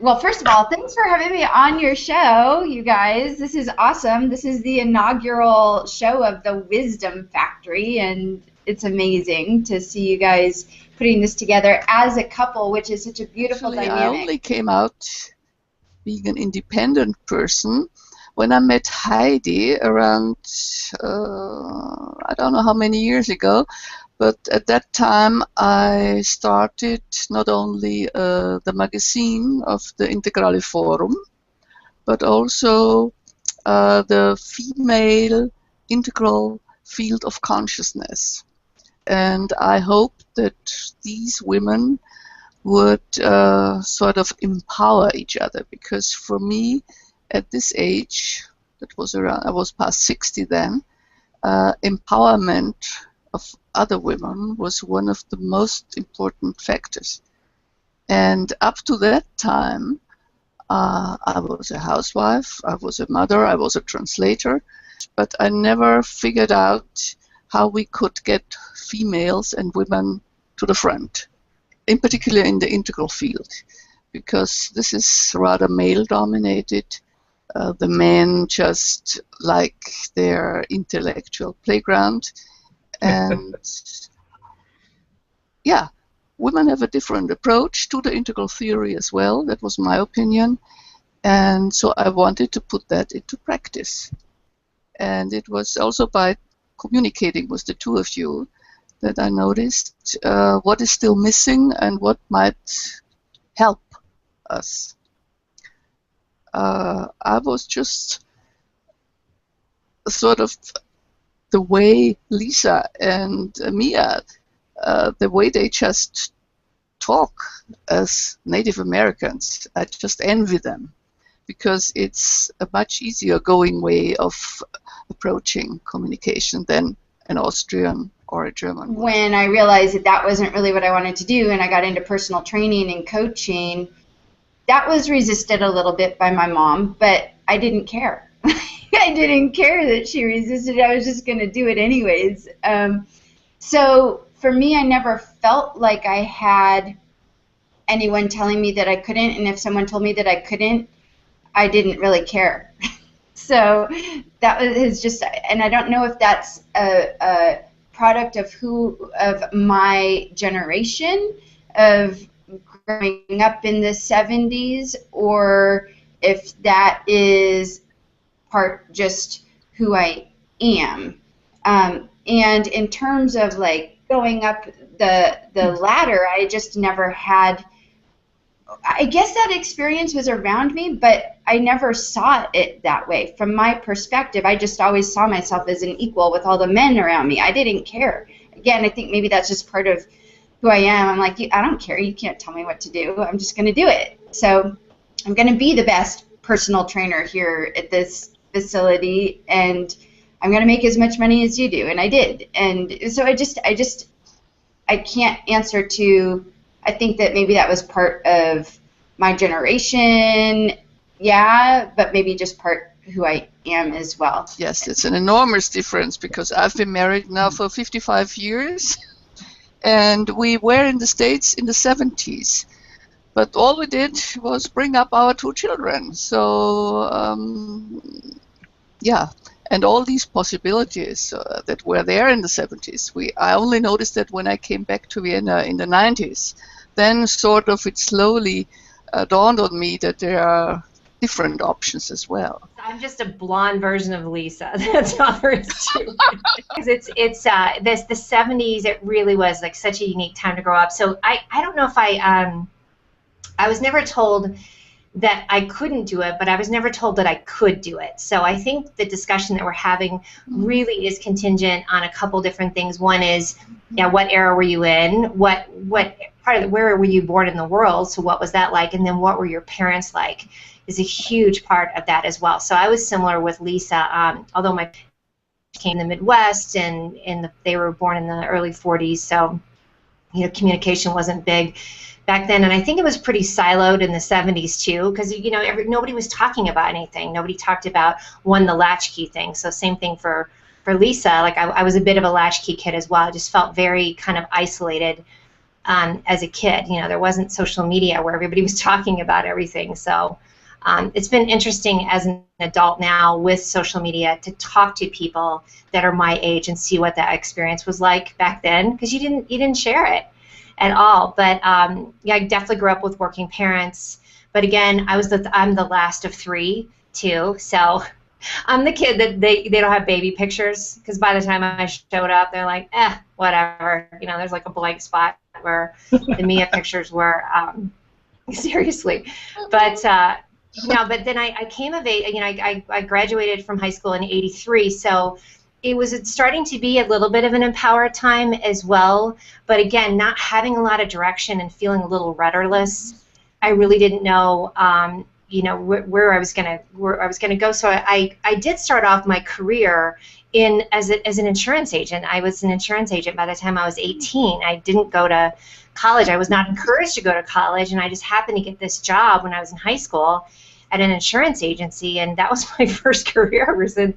Well, first of all, thanks for having me on your show, you guys. This is awesome. This is the inaugural show of the Wisdom Factory, and it's amazing to see you guys putting this together as a couple, which is such a beautiful dynamic. I only came out being an independent person when I met Heidi around, I don't know how many years ago, but at that time I started not only the magazine of the Integrale Forum, but also the female integral field of consciousness. And I hoped that these women would sort of empower each other, because for me, at this age, that was around, I was past 60 then, empowerment of other women was one of the most important factors. And up to that time, I was a housewife, I was a mother, I was a translator, but I never figured out how we could get females and women to the front, in particular in the integral field, because this is rather male-dominated. The men just like their intellectual playground, and yeah, women have a different approach to the integral theory as well. That was my opinion, and so I wanted to put that into practice. And it was also by communicating with the two of you that I noticed what is still missing and what might help us. I was just sort of the way Lisa and Mia, the way they just talk as Native Americans, I just envy them, because it's a much easier going way of approaching communication than an Austrian or a German. When I realized that that wasn't really what I wanted to do, and I got into personal training and coaching, that was resisted a little bit by my mom, but I didn't care. I didn't care that she resisted. I was just going to do it anyways. So for me, I never felt like I had anyone telling me that I couldn't, and if someone told me that I couldn't, I didn't really care. So that was just, and I don't know if that's a product of my generation, of growing up in the 70s, or if that is part just who I am. And in terms of like going up the ladder, I just never had, I guess that experience was around me, but I never saw it that way. From my perspective, I just always saw myself as an equal with all the men around me. I didn't care. Again, I think maybe that's just part of who I am. I'm like, I don't care. You can't tell me what to do. I'm just going to do it. So I'm going to be the best personal trainer here at this facility, and I'm going to make as much money as you do. And I did. And so I can't answer to, I think that maybe that was part of my generation, yeah, but maybe just part who I am as well. Yes, it's an enormous difference, because I've been married now for 55 years, and we were in the States in the 70s. But all we did was bring up our two children. So, yeah, and all these possibilities that were there in the 70s, I only noticed that when I came back to Vienna in the 90s. Then sort of it slowly dawned on me that there are different options as well. I'm just a blonde version of Lisa. That's all there is to it. Because it's the 70s. It really was like such a unique time to grow up. So I don't know if I was never told that I couldn't do it, but I was never told that I could do it. So I think the discussion that we're having really is contingent on a couple different things. One is, yeah, what era were you in? What part of where were you born in the world? So what was that like? And then what were your parents like? Is a huge part of that as well. So I was similar with Lisa, although my parents came in the Midwest and they were born in the early 40s. So, you know, communication wasn't big back then, and I think it was pretty siloed in the 70s too, because you know nobody was talking about anything. Nobody talked about the latchkey thing. So same thing for Lisa. Like I was a bit of a latchkey kid as well. I just felt very kind of isolated as a kid. You know, there wasn't social media where everybody was talking about everything. So it's been interesting as an adult now with social media to talk to people that are my age and see what that experience was like back then, because you didn't share it at all. But yeah, I definitely grew up with working parents. But again, I'm the last of three too, so I'm the kid that they don't have baby pictures, because by the time I showed up, they're like, whatever. You know, there's like a blank spot where the Mia pictures were. Seriously, but. No, but then I came of age. You know, I graduated from high school in '83, so it was starting to be a little bit of an empowered time as well. But again, not having a lot of direction and feeling a little rudderless, I really didn't know, you know, where I was gonna go. So I did start off my career as an insurance agent. I was an insurance agent by the time I was 18. I didn't go to college. I was not encouraged to go to college, and I just happened to get this job when I was in high school at an insurance agency, and that was my first career, was in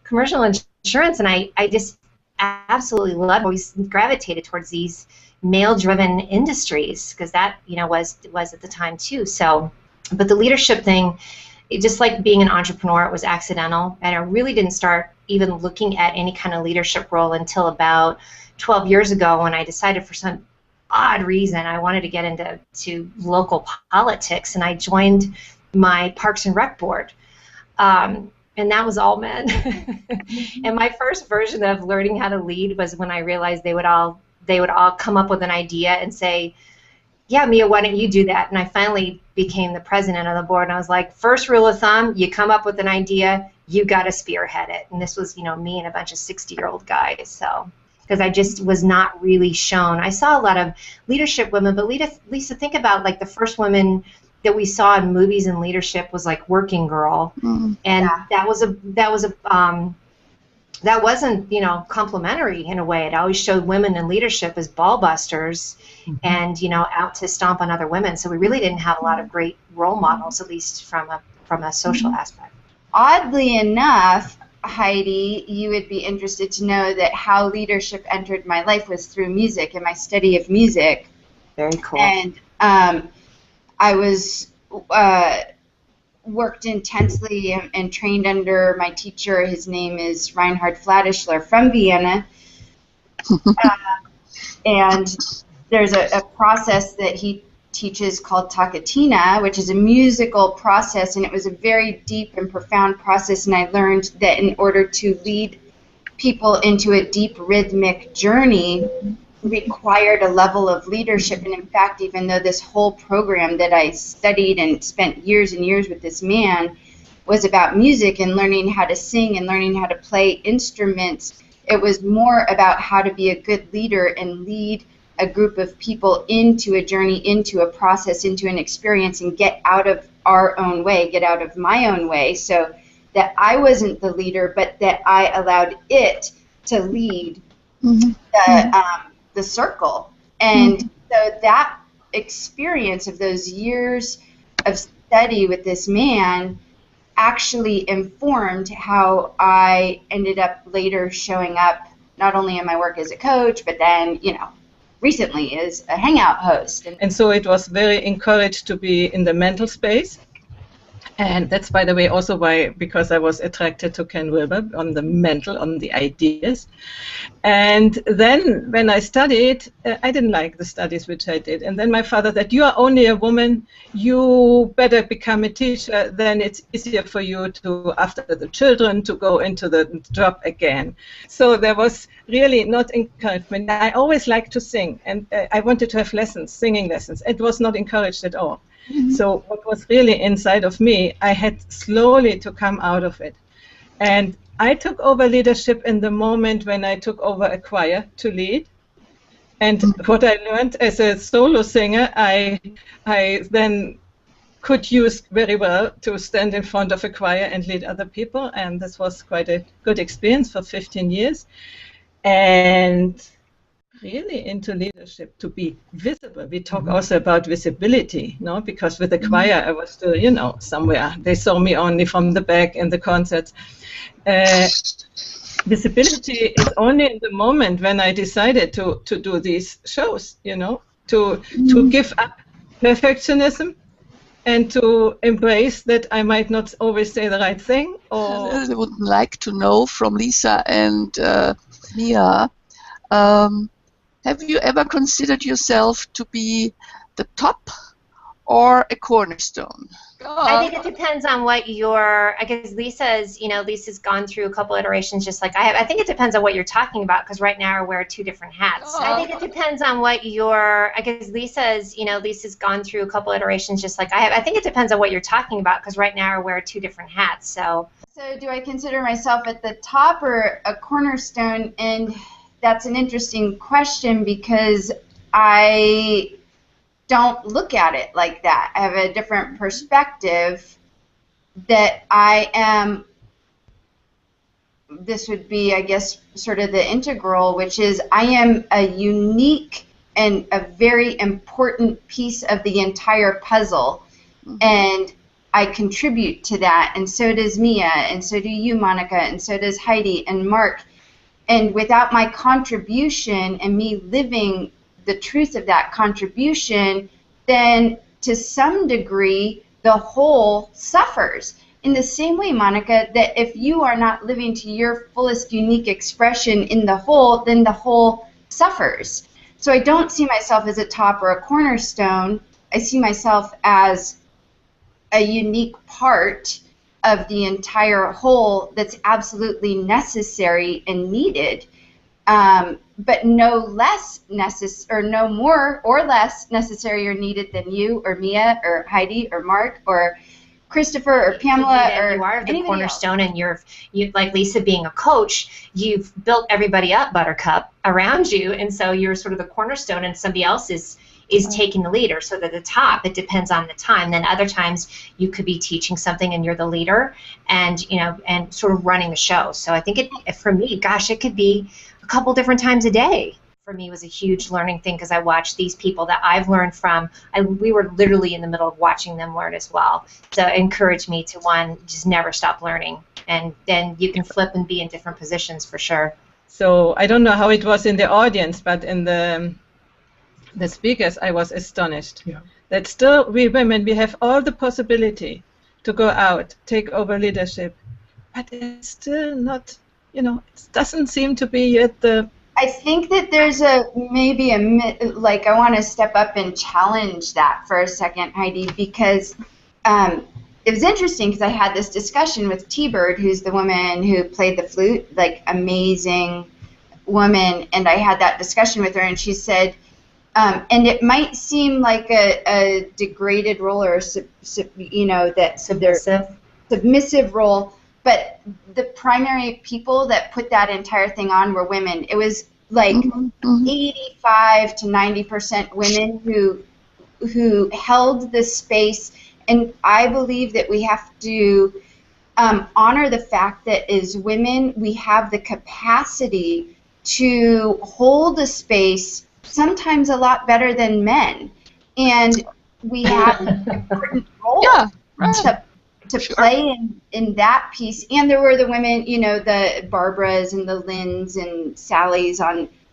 commercial insurance, and I just absolutely loved, always gravitated towards these male-driven industries, because that, you know, was at the time too. So, but the leadership thing, just like being an entrepreneur, it was accidental, and I really didn't start even looking at any kind of leadership role until about 12 years ago, when I decided for some odd reason I wanted to get into local politics, and I joined my Parks and Rec board, and that was all men. And my first version of learning how to lead was when I realized they would all come up with an idea and say, yeah, Mia, why don't you do that? And I finally became the president of the board, and I was like, first rule of thumb, you come up with an idea, you got to spearhead it. And this was, you know, me and a bunch of 60-year-old guys, so, because I just was not really shown. I saw a lot of leadership women, but Lisa, think about, like, the first women that we saw in movies and leadership was like Working Girl, and yeah, that wasn't, you know, complimentary in a way. It always showed women in leadership as ball busters, and, you know, out to stomp on other women. So we really didn't have a lot of great role models, at least from a social aspect. Oddly enough, Heidi, you would be interested to know that how leadership entered my life was through music and my study of music. Very cool. And I was worked intensely and trained under my teacher. His name is Reinhard Fladischler from Vienna. And there's a process that he teaches called Takatina, which is a musical process, and it was a very deep and profound process, and I learned that in order to lead people into a deep rhythmic journey required a level of leadership. And in fact, even though this whole program that I studied and spent years and years with this man was about music and learning how to sing and learning how to play instruments, it was more about how to be a good leader and lead a group of people into a journey, into a process, into an experience, and get out of our own way, get out of my own way, so that I wasn't the leader, but that I allowed it to lead the circle. And so that experience of those years of study with this man actually informed how I ended up later showing up, not only in my work as a coach, but then, you know, recently as a Hangout host. And so it was very encouraged to be in the mental space. And that's, by the way, also why, because I was attracted to Ken Wilber on the mental, on the ideas. And then when I studied, I didn't like the studies which I did. And then my father said, you are only a woman, you better become a teacher, then it's easier for you to, after the children, to go into the job again. So there was really not encouragement. I always liked to sing, and I wanted to have lessons, singing lessons. It was not encouraged at all. So what was really inside of me, I had slowly to come out of it. And I took over leadership in the moment when I took over a choir to lead. And what I learned as a solo singer, I then could use very well to stand in front of a choir and lead other people. And this was quite a good experience for 15 years. And really into leadership, to be visible. We talk also about visibility, no? Because with the choir, I was still, you know, somewhere. They saw me only from the back in the concerts. Visibility is only in the moment when I decided to do these shows, you know, to give up perfectionism and to embrace that I might not always say the right thing? Or I would like to know from Lisa and Mia, have you ever considered yourself to be the top or a cornerstone? I think it depends on what your, I guess Lisa's, Lisa's gone through a couple iterations just like I have. I think it depends on what you're talking about, because right now I wear two different hats. I think it depends on what your, I guess Lisa's, Lisa's gone through a couple iterations just like I have. I think it depends on what you're talking about, because right now I wear two different hats. So do I consider myself at the top or a cornerstone? And that's an interesting question, because I don't look at it like that. I have a different perspective that I am, this would be, I guess, sort of the integral, which is I am a unique and a very important piece of the entire puzzle. And I contribute to that, and so does Mia, and so do you, Monica, and so does Heidi and Mark. And without my contribution and me living the truth of that contribution, then to some degree the whole suffers. In the same way, Monica, that if you are not living to your fullest unique expression in the whole, then the whole suffers. So I don't see myself as a top or a cornerstone. I see myself as a unique part of the entire whole that's absolutely necessary and needed, but no less necessary, or no more or less necessary or needed than you or Mia or Heidi or Mark or Christopher or Pamela or you are the anybody cornerstone, else. And you like Lisa being a coach, you've built everybody up, Buttercup, around you, and so you're sort of the cornerstone, and somebody else is taking the leader. So at the top, it depends on the time. Then other times you could be teaching something and you're the leader, and and sort of running the show. So I think for me, gosh, it could be a couple different times a day. For me, it was a huge learning thing, because I watched these people that I've learned from. We were literally in the middle of watching them learn as well. So it encouraged me to, one, just never stop learning, and then you can flip and be in different positions for sure. So I don't know how it was in the audience, but in the speakers, I was astonished that still we women, we have all the possibility to go out, take over leadership, but it's still not, it doesn't seem to be yet the... I think that there's maybe like, I want to step up and challenge that for a second, Heidi, because it was interesting, because I had this discussion with T-Bird, who's the woman who played the flute, like amazing woman, and I had that discussion with her, and she said, and it might seem like a degraded role, or submissive role, but the primary people that put that entire thing on were women. It was like 85 to 90% women who held the space, and I believe that we have to honor the fact that as women we have the capacity to hold a space sometimes a lot better than men, and we have an important role to play in that piece. And there were the women, the Barbaras and the Lyns and Sallys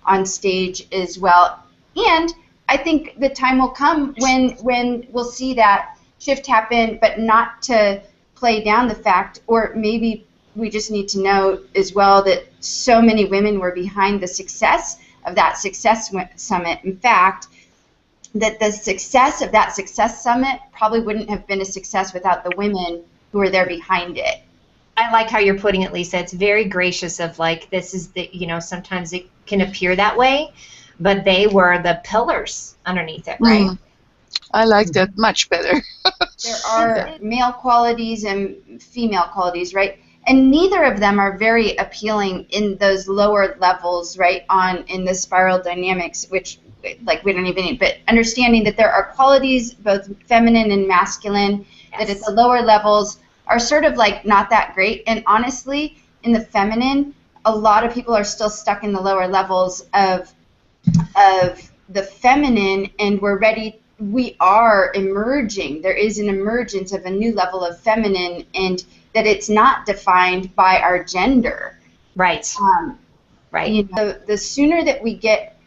on stage as well. And I think the time will come when we'll see that shift happen, but not to play down the fact, or maybe we just need to know as well that so many women were behind the success of that Success Summit. In fact, that the success of that Success Summit probably wouldn't have been a success without the women who were there behind it. I like how you're putting it, Lisa. It's very gracious of, like, this is the, sometimes it can appear that way, but they were the pillars underneath it, right? I like that much better. There are male qualities and female qualities, right? And neither of them are very appealing in those lower levels, right, in the spiral dynamics, which, like, we don't even need, but understanding that there are qualities, both feminine and masculine, that at the lower levels are sort of like not that great. And honestly, in the feminine, a lot of people are still stuck in the lower levels of the feminine, and we are emerging. There is an emergence of a new level of feminine, and that it's not defined by our gender. Right. Right. The sooner that we get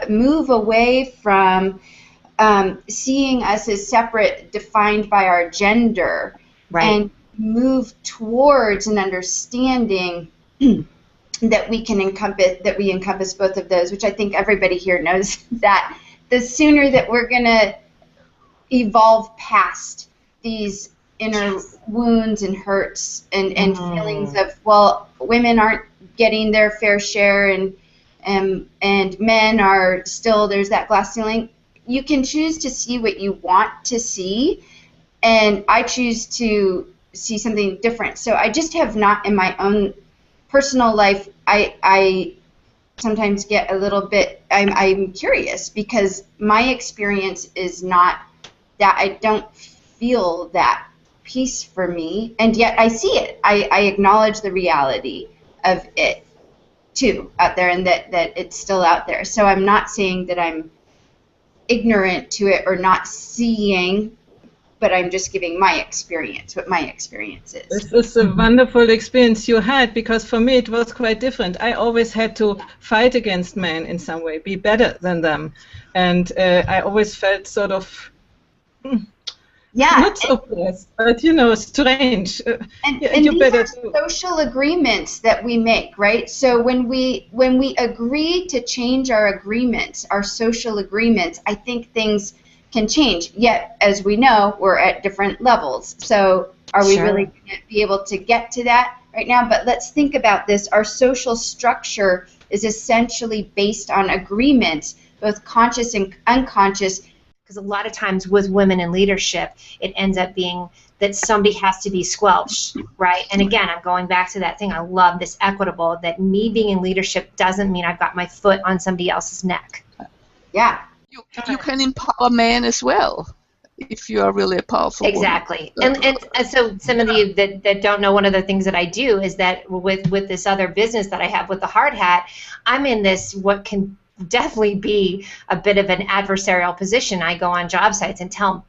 move away from seeing us as separate, defined by our gender, Right. and move towards an understanding that we encompass both of those, which I think everybody here knows that the sooner that we're going to evolve past these inner wounds and hurts and feelings of, well, women aren't getting their fair share and men are still, there's that glass ceiling. You can choose to see what you want to see, and I choose to see something different. So I just have not, in my own personal life, I sometimes get a little bit, I'm curious, because my experience is not that. I don't feel that peace for me, and yet I see it. I acknowledge the reality of it too out there, and that it's still out there. So I'm not saying that I'm ignorant to it or not seeing, but I'm just giving my experience, what my experience is. This is a wonderful experience you had, because for me it was quite different. I always had to fight against men in some way, be better than them, and I always felt sort of not so blessed, but strange. And you these better are social agreements that we make, right? So when we agree to change our agreements, our social agreements, I think things can change. Yet, as we know, we're at different levels. So are we really going to be able to get to that right now? But let's think about this. Our social structure is essentially based on agreements, both conscious and unconscious. Because a lot of times with women in leadership, it ends up being that somebody has to be squelched, right? And again, I'm going back to that thing. I love this equitable, that me being in leadership doesn't mean I've got my foot on somebody else's neck. Yeah. You can empower men as well, if you are really a powerful exactly. woman. And so some of you that don't know, one of the things that I do is that with this other business that I have with the hard hat, I'm in this what can definitely be a bit of an adversarial position. I go on job sites and tell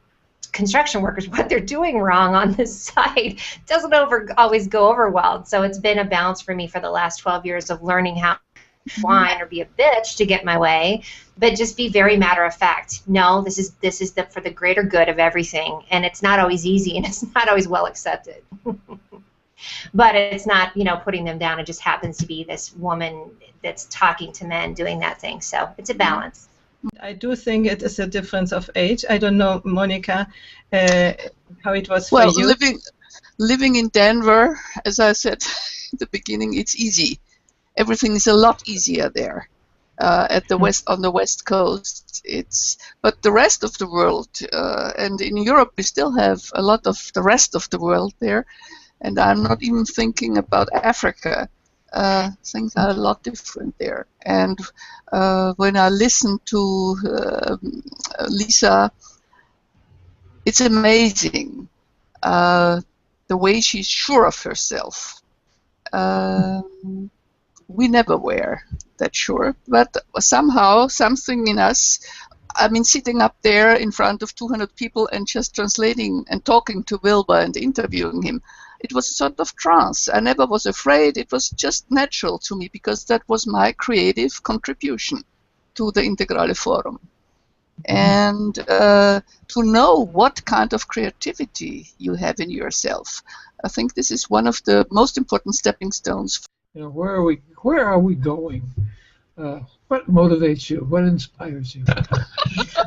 construction workers what they're doing wrong on this site. It doesn't always go over well. So it's been a balance for me for the last 12 years of learning how to whine or be a bitch to get my way, but just be very matter of fact. No, this is for the greater good of everything, and it's not always easy, and it's not always well accepted. But it's not, putting them down. It just happens to be this woman that's talking to men doing that thing. So it's a balance. I do think it is a difference of age. I don't know, Monica, how it was for you. Well, living in Denver, as I said at the beginning, it's easy. Everything is a lot easier there. At the on the West Coast, but the rest of the world, and in Europe we still have a lot of the rest of the world there. And I'm not even thinking about Africa. Things are a lot different there. And when I listen to Lisa, it's amazing the way she's sure of herself. We never were that sure, but somehow something in us, sitting up there in front of 200 people and just translating and talking to Wilbur and interviewing him, it was a sort of trance. I never was afraid. It was just natural to me because that was my creative contribution to the Integrale Forum. And to know what kind of creativity you have in yourself, I think this is one of the most important stepping stones. Where are we going? What motivates you? What inspires you?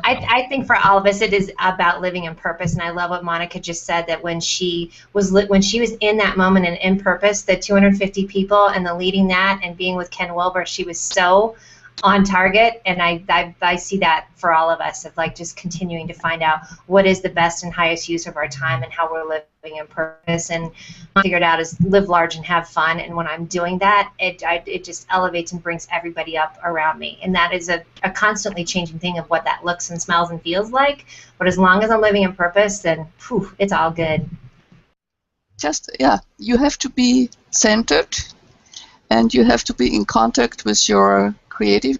I think for all of us, it is about living in purpose. And I love what Monica just said, that when she was in that moment and in purpose, the 250 people and the leading that and being with Ken Wilber, she was so on target. And I see that for all of us, of like just continuing to find out what is the best and highest use of our time and how we're living in purpose. And what I figured out is live large and have fun. And when I'm doing that, it just elevates and brings everybody up around me. And that is a constantly changing thing of what that looks and smells and feels like. But as long as I'm living in purpose, then it's all good. You have to be centered, and you have to be in contact with your creativity.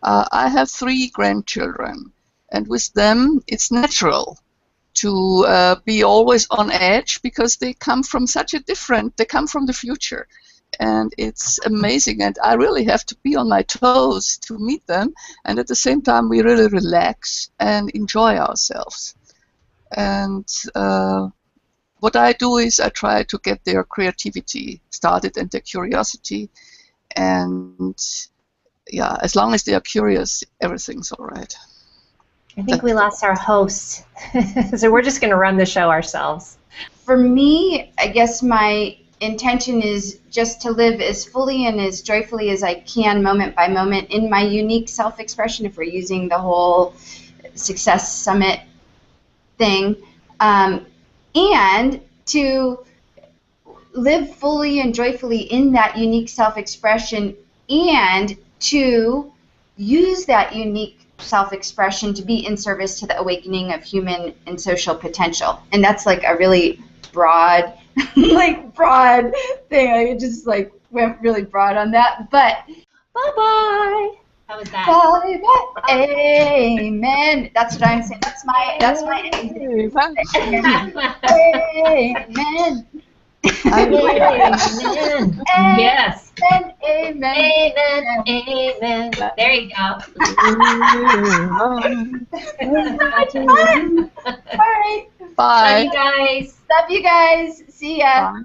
I have 3 grandchildren, and with them it's natural to be always on edge because they come from they come from the future, and it's amazing. And I really have to be on my toes to meet them. And at the same time, we really relax and enjoy ourselves. And what I do is I try to get their creativity started and their curiosity. And yeah, as long as they are curious, everything's all right. I think we lost our host, so we're just going to run the show ourselves. For me, I guess my intention is just to live as fully and as joyfully as I can, moment by moment, in my unique self-expression, if we're using the whole Success Summit thing, and to live fully and joyfully in that unique self-expression, and to use that unique self-expression to be in service to the awakening of human and social potential. And that's like a really broad, broad thing. I just went really broad on that. But bye-bye. How was that? Bye-bye. Amen. That's what I'm saying. That's my amen. Amen. Amen. Yes. Amen. Amen. Amen. There you go. All right. Bye. Love you guys. Love you guys. See ya. Bye.